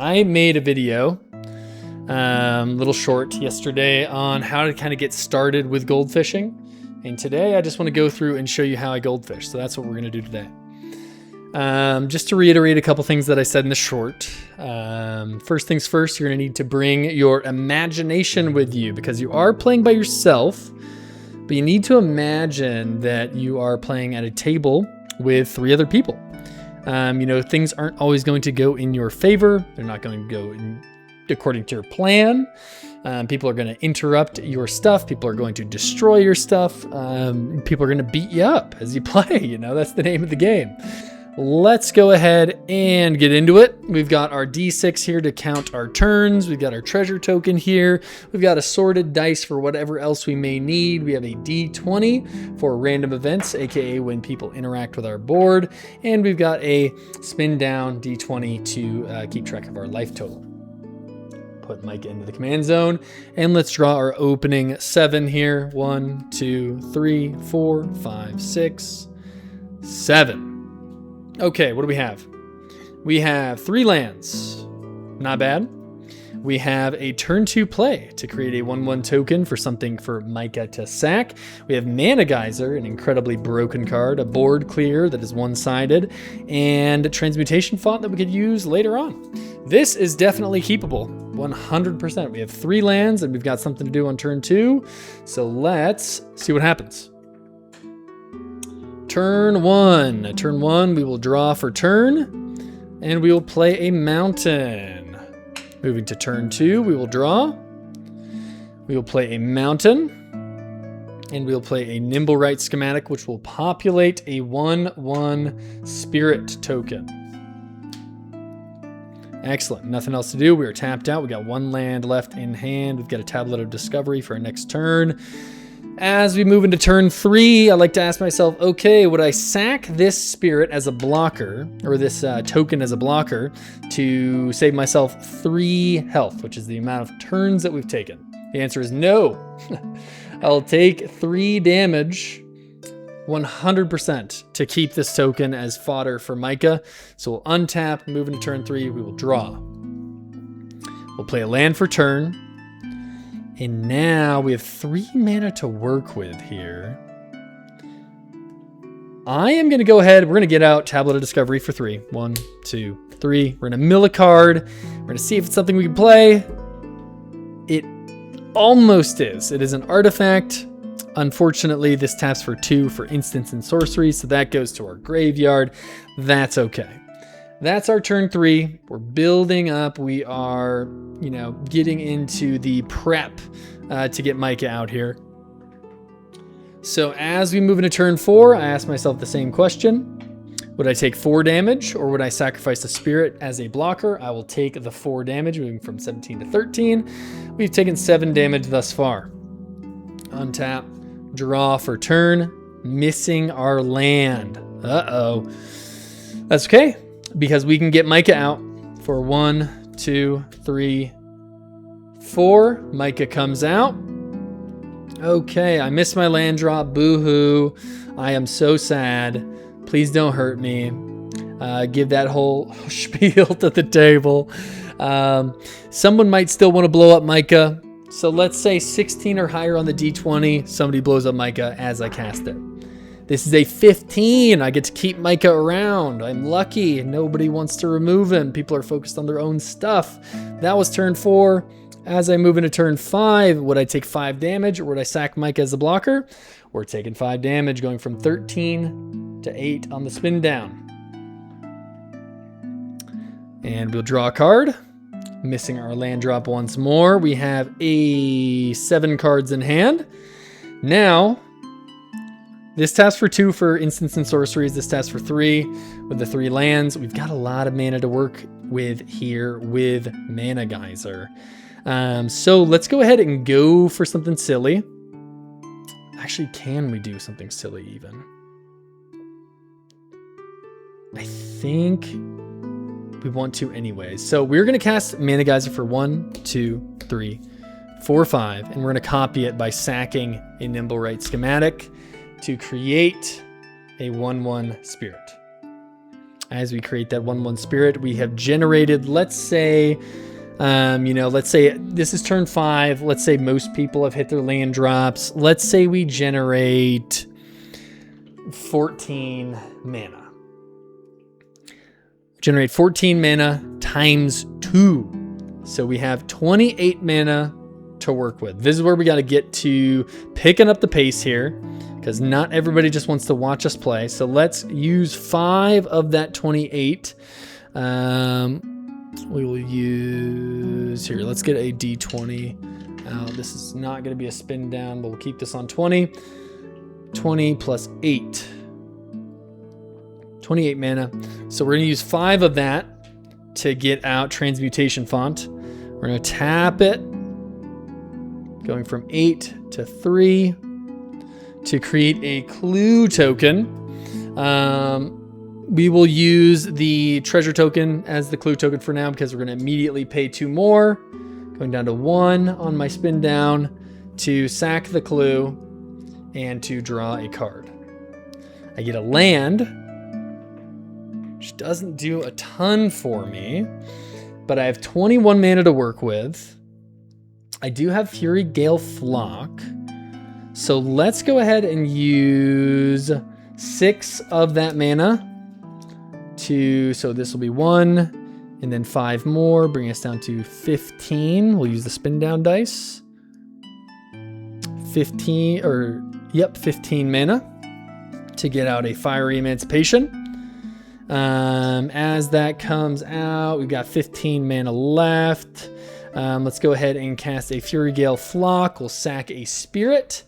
I made a video, little short yesterday on how to kind of get started with gold fishing. And today I just want to go through and show you how I goldfish. So that's what we're going to do today. Just to reiterate a couple things that I said in the short. First things first, you're going to need to bring your imagination with you because you are playing by yourself, but you need to imagine that you are playing at a table with 3 other people. Things aren't always going to go in your favor. They're not going to go according to your plan. People are going to interrupt your stuff. People are going to destroy your stuff. People are going to beat you up as you play. That's the name of the game. Let's go ahead and get into it. We've got our D6 here to count our turns. We've got our treasure token here. We've got assorted dice for whatever else we may need. We have a D20 for random events, aka when people interact with our board. And we've got a spin down D20 to keep track of our life total. Put Mica into the command zone. And let's draw our opening 7 here. 1, 2, 3, 4, 5, 6, 7. Okay, what do we have? We have 3 lands. Not bad. We have a turn 2 play to create a 1/1 token for something for Mica to sack. We have Mana Geyser, an incredibly broken card, a board clear that is one-sided, and a transmutation font that we could use later on. This is definitely keepable, 100%. We have 3 lands and we've got something to do on turn 2. So let's see what happens. Turn 1. Turn 1, we will draw for turn, and we will play a mountain. Moving to turn 2, we will draw. We will play a mountain, and we will play a Nimble Right schematic, which will populate a 1/1 spirit token. Excellent. Nothing else to do. We are tapped out. We got 1 land left in hand. We've got a Tablet of Discovery for our next turn. As we move into turn 3, I like to ask myself, okay, would I sack this spirit as a blocker, or this token as a blocker, to save myself 3 health, which is the amount of turns that we've taken? The answer is no. I'll take 3 damage, 100%, to keep this token as fodder for Mica. So we'll untap, move into turn 3, we will draw. We'll play a land for turn. And now we have 3 mana to work with here. I am going to go ahead. We're going to get out Tablet of Discovery for 3. 1, 2, 3. We're going to mill a card. We're going to see if it's something we can play. It almost is. It is an artifact. Unfortunately, this taps for 2 for instants and sorceries, so that goes to our graveyard. That's okay. That's our turn 3. We're building up. We are, getting into the prep to get Mica out here. So as we move into turn 4, I ask myself the same question. Would I take 4 damage, or would I sacrifice a spirit as a blocker? I will take the 4 damage, moving from 17 to 13. We've taken 7 damage thus far. Untap, draw for turn, missing our land. Uh-oh. That's okay, because we can get Mica out for 1, 2, 3, 4. Mica comes out. Okay, I missed my land drop. Boo-hoo. I am so sad. Please don't hurt me. Give that whole spiel to the table. Someone might still want to blow up Mica. So let's say 16 or higher on the D20. Somebody blows up Mica as I cast it. This is a 15. I get to keep Mica around. I'm lucky. Nobody wants to remove him. People are focused on their own stuff. That was turn 4. As I move into turn 5, would I take 5 damage, or would I sack Mica as a blocker? We're taking 5 damage, going from 13 to 8 on the spin down. And we'll draw a card. Missing our land drop once more. We have 7 cards in hand. Now, this taps for 2 for instants and sorceries. This taps for 3 with the 3 lands. We've got a lot of mana to work with here with Mana Geyser. So let's go ahead and go for something silly. Actually, can we do something silly even? I think we want to anyways. So we're going to cast Mana Geyser for 1, 2, 3, 4, 5, and we're going to copy it by sacking a Nimble Right schematic to create a 1/1 spirit. as we create that 1/1 spirit. We have generated, let's say, let's say this is turn 5. Let's say most people have hit their land drops. Let's say we generate 14 mana. Generate 14 mana times 2. So we have 28 mana to work with. This is where we got to get to picking up the pace here, because not everybody just wants to watch us play. So let's use 5 of that 28. We will use here. Let's get a D20 out. This is not going to be a spin down, but we'll keep this on 20. 20 plus 8. 28 mana. So we're going to use 5 of that to get out Transmutation Font. We're going to tap it, going from 8 to 3 to create a clue token. We will use the treasure token as the clue token for now, because we're going to immediately pay 2 more. Going down to 1 on my spin down to sack the clue and to draw a card. I get a land, which doesn't do a ton for me, but I have 21 mana to work with. I do have Fury Gale Flock, so let's go ahead and use 6 of that mana so this will be 1, and then 5 more, bring us down to 15. We'll use the spin down dice. 15 mana to get out a Fiery Emancipation. As that comes out, we've got 15 mana left. Let's go ahead and cast a Fury Gale Flock. We'll sack a Spirit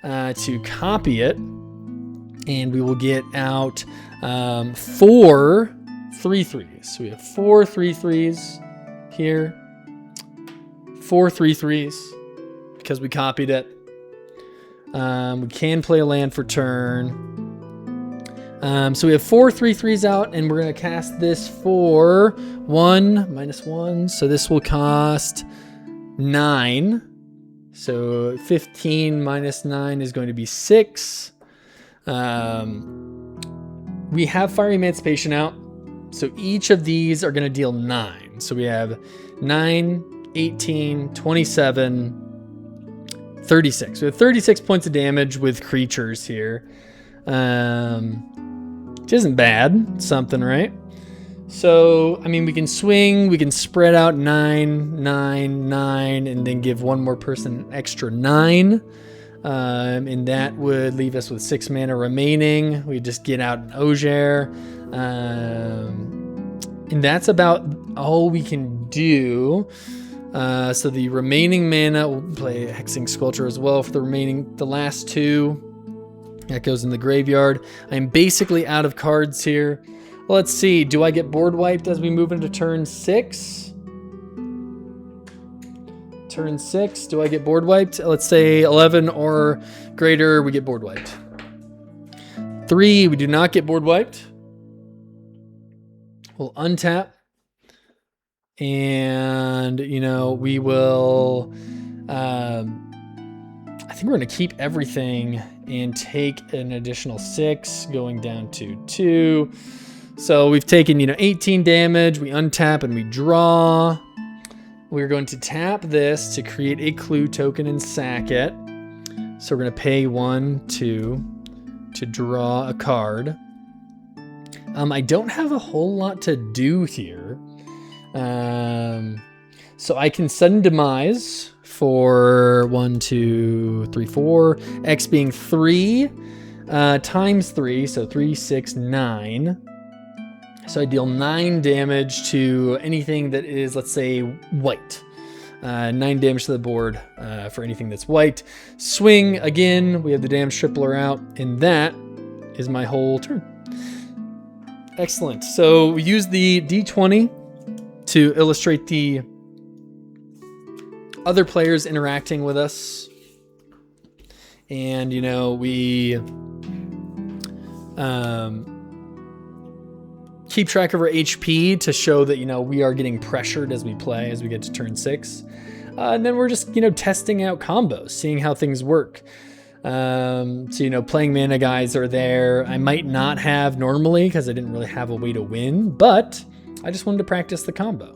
to copy it, and we will get out 4 3/3s. So we have 4 3/3s here. 4 3/3s because we copied it. We can play a land for turn. So we have 4 3/3s out, and we're going to cast this for 1 -1. So this will cost 9. So 15 minus 9 is going to be 6. We have Fiery Emancipation out. So each of these are going to deal 9. So we have 9, 18, 27, 36. We have 36 points of damage with creatures here. Which isn't bad. Something, right? So, I mean, we can swing, we can spread out 9, 9, 9, and then give one more person an extra 9. And that would leave us with 6 mana remaining. We just get out an Ogier. And that's about all we can do. So the remaining mana, we'll play Hexing Sculpture as well for the last 2. That goes in the graveyard. I'm basically out of cards here. Let's see. Do I get board wiped as we move into turn 6? Turn 6. Do I get board wiped? Let's say 11 or greater, we get board wiped. 3, we do not get board wiped. We'll untap. And, we will... I think we're going to keep everything and take an additional 6, going down to 2. So we've taken, 18 damage. We untap and we draw. We're going to tap this to create a clue token and sack it. So we're going to pay 1, 2 to draw a card. I don't have a whole lot to do here. So I can sudden demise for 1, 2, 3, 4. X being 3 times 3. So 3, 6, 9. So I deal 9 damage to anything that is, let's say, white. 9 damage to the board for anything that's white. Swing, again, we have the damage tripler out, and that is my whole turn. Excellent. So we use the D20 to illustrate the other players interacting with us. And, we... keep track of our HP to show that, we are getting pressured as we play, as we get to turn 6. And then we're just, testing out combos, seeing how things work. So, playing mana guys are there. I might not have normally because I didn't really have a way to win, but I just wanted to practice the combo.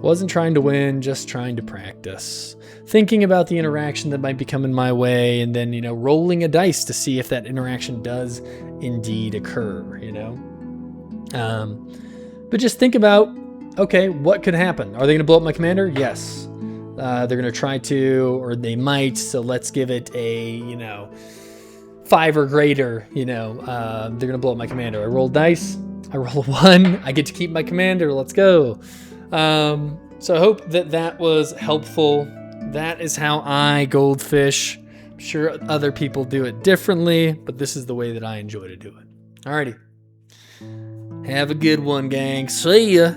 Wasn't trying to win, just trying to practice. Thinking about the interaction that might be coming my way, and then, rolling a dice to see if that interaction does indeed occur, But just think about, okay, what could happen? Are they going to blow up my commander? Yes. They're going to try to, or they might, so let's give it a, 5 or greater, they're going to blow up my commander. I roll dice, I roll a 1, I get to keep my commander, let's go. So I hope that was helpful. That is how I goldfish. I'm sure other people do it differently, but this is the way that I enjoy to do it. Alrighty. Have a good one, gang. See ya.